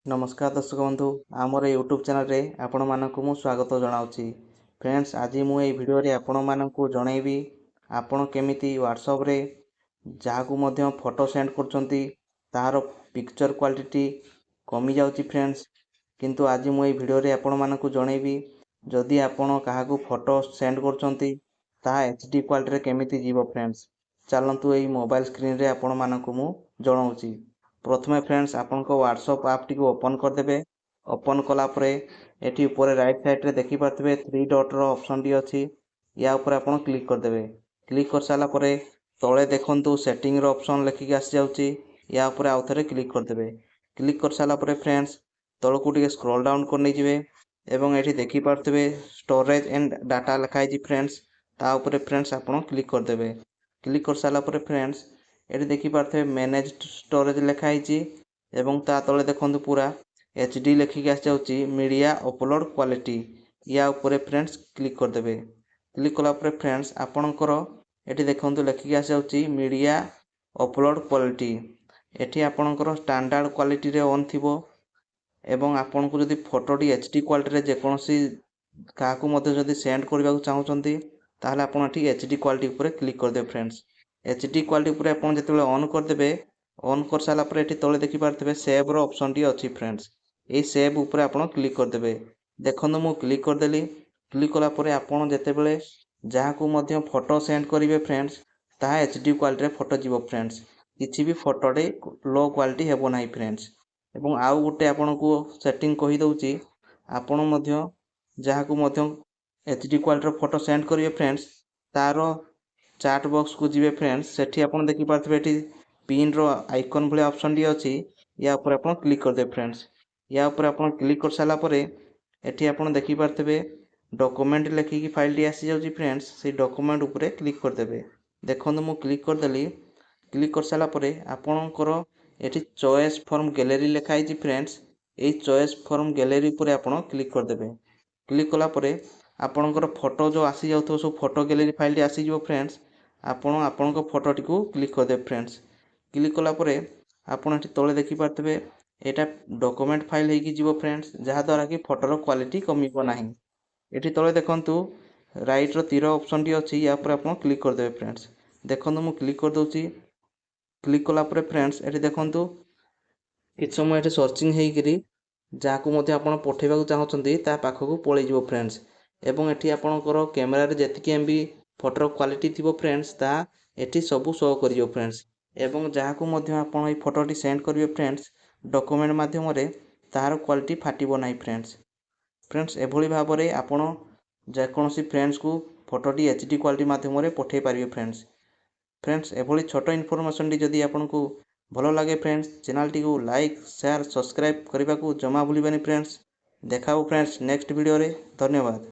नमस्कार दर्शक बंधु आमर यूट्यूब चैनल रे आपण मानकु मु स्वागत जनाउछि। फ्रेंड्स आज मु ए वीडियो रे आपण मानकु जणैबी आपण केमिति व्हाट्सएप रे जाहाकु मध्य फोटो सेंड करचंती तार पिक्चर क्वालिटी कमी जाउछि फ्रेंड्स। किंतु आज मु ए वीडियो रे आपण मानकु जणैबी जदि आपण काहाकु फोटो सेंड करचंती ता एचडी क्वालिटी रे केमिति जीवो फ्रेंड्स। चलंतु ए मोबाइल स्क्रीन रे आपण मानकु मु जणाउछि। प्रथमे फ्रेंड्स आपन को व्हाट्सएप ऐप टी को ओपन कर देबे। ओपन कला परे एटी ऊपर राइट साइड रे देखि पाथबे 3 डॉट रो ऑप्शन टी अछि। या ऊपर आपन क्लिक कर देबे। क्लिक कर साला परे तळे देखंतु सेटिंग रो ऑप्शन लेखि के आसी जाउची। या ऊपर आउ थरे क्लिक कर देबे। क्लिक कर साला परे फ्रेंड्स तळकु टिके स्क्रॉल डाउन कर नै जिवे एवं एटी देखि पाथबे स्टोरेज एंड डाटा लिखाइ जी फ्रेंड्स। ता ऊपर फ्रेंड्स आपन क्लिक कर देबे। क्लिक कर साला परे फ्रेंड्स एटी देखि पाथबे मैनेज स्टोरेज लिखाइ जी एवं ता तळे देखंतु पूरा एचडी लेखि के आसी जाउची मीडिया अपलोड क्वालिटी। या ऊपर फ्रेंड्स क्लिक कर देबे। क्लिक कला परे फ्रेंड्स आपनकर एटी देखंतु लेखि के आसी जाउची मीडिया अपलोड क्वालिटी। एटी आपनकर स्टैंडर्ड क्वालिटी रे ऑन थिबो एवं आपनको जदि फोटोटी एचडी क्वालिटी रे जे कोनोसी काहाकु मध्ये जदि सेंड करबा चाहउचंती ताहले आपन एटी एचडी क्वालिटी ऊपर क्लिक कर देबे फ्रेंड्स। एचडी क्वालिटी ऊपर आपन जेतेबेले ऑन कर देबे ऑन कर साला पर एटी तळे देखि पारथबे सेव रो ऑप्शन टी अछि फ्रेंड्स। ए सेव ऊपर आपन क्लिक कर देबे। देखंतु मु क्लिक कर देली। क्लिक कला परे आपन जेतेबेले जाहाकु मध्ये फोटो सेंड करिवे फ्रेंड्स ताहा एचडी क्वालिटी रे फोटो जीवो फ्रेंड्स। किछि भी फोटो रे लो क्वालिटी हेबो नाही फ्रेंड्स। एवं आउ गुटे आपनको सेटिंग कहि दउची आपन मध्ये जाहाकु मध्ये एचडी क्वालिटी रो फोटो सेंड करिवे फ्रेंड्स तारो चैट बॉक्स को जीवे फ्रेंड्स। सेठी आपन देखि पारथबे एटी पिन रो आइकन भले ऑप्शन टी अछि। या ऊपर आपन क्लिक कर दे फ्रेंड्स। या ऊपर आपन क्लिक कर साला परे एठी आपन देखि पारथबे डॉक्यूमेंट लेखि की फाइल टी आसी जाउची फ्रेंड्स। से डॉक्यूमेंट ऊपर क्लिक कर देबे। देखंतु मु क्लिक कर देली। क्लिक कर साला परे आपनकर एठी चॉइस फ्रॉम गैलरी लिखाइ जी फ्रेंड्स। ए चॉइस फ्रॉम गैलरी ऊपर आपन क्लिक कर देबे। क्लिक कला परे आपनकर फोटो जो आसी जाउथो सो फोटो गैलरी फाइल टी आसी जिवो फ्रेंड्स। आपन आपनकर फोटो टी को क्लिक कर देबे फ्रेंड्स। क्लिक कला परे आपन एठी तळे देखि पारथबे एटा डॉक्यूमेंट फाइल हे कि जिवो फ्रेंड्स जहा द्वारा कि फोटो रो क्वालिटी कमिबो नाही। एठी तळे देखंतु राइट रो तीर ऑप्शन टी अछि। या पर आपन क्लिक कर देबे फ्रेंड्स। देखंतु मु क्लिक कर दउची। क्लिक कला परे फ्रेंड्स एठी देखंतु किछ समय एठी सर्चिंग हेइ करी जाहाकु मध्ये आपन पठेबाकू चाहउचंती ता पाखकू पळै जिवो फ्रेंड्स। एवं एठी आपनकर कैमरा रे जेतिकी एमबी फोटो क्वालिटी थिबो फ्रेंड्स ता एठी सबु शो करियो फ्रेंड्स। एवं जाहाकू मध्ये आपन ए फोटोटी सेंड करिवे फ्रेंड्स डॉक्यूमेंट माध्यम रे तार क्वालिटी फाटिबो नाही फ्रेंड्स। फ्रेंड्स एभली भाबरे आपन जे कोनोसी फ्रेंड्स को फोटोटी एचडी क्वालिटी माध्यम रे पठे पारिवे फ्रेंड्स। फ्रेंड्स एभली छोटो इन्फॉर्मेशन टी जदि आपनको भलो लागे फ्रेंड्स चैनल टी को लाइक शेयर सब्सक्राइब करबा को जमा भूलिबानी फ्रेंड्स। देखाओ फ्रेंड्स नेक्स्ट वीडियो रे। धन्यवाद।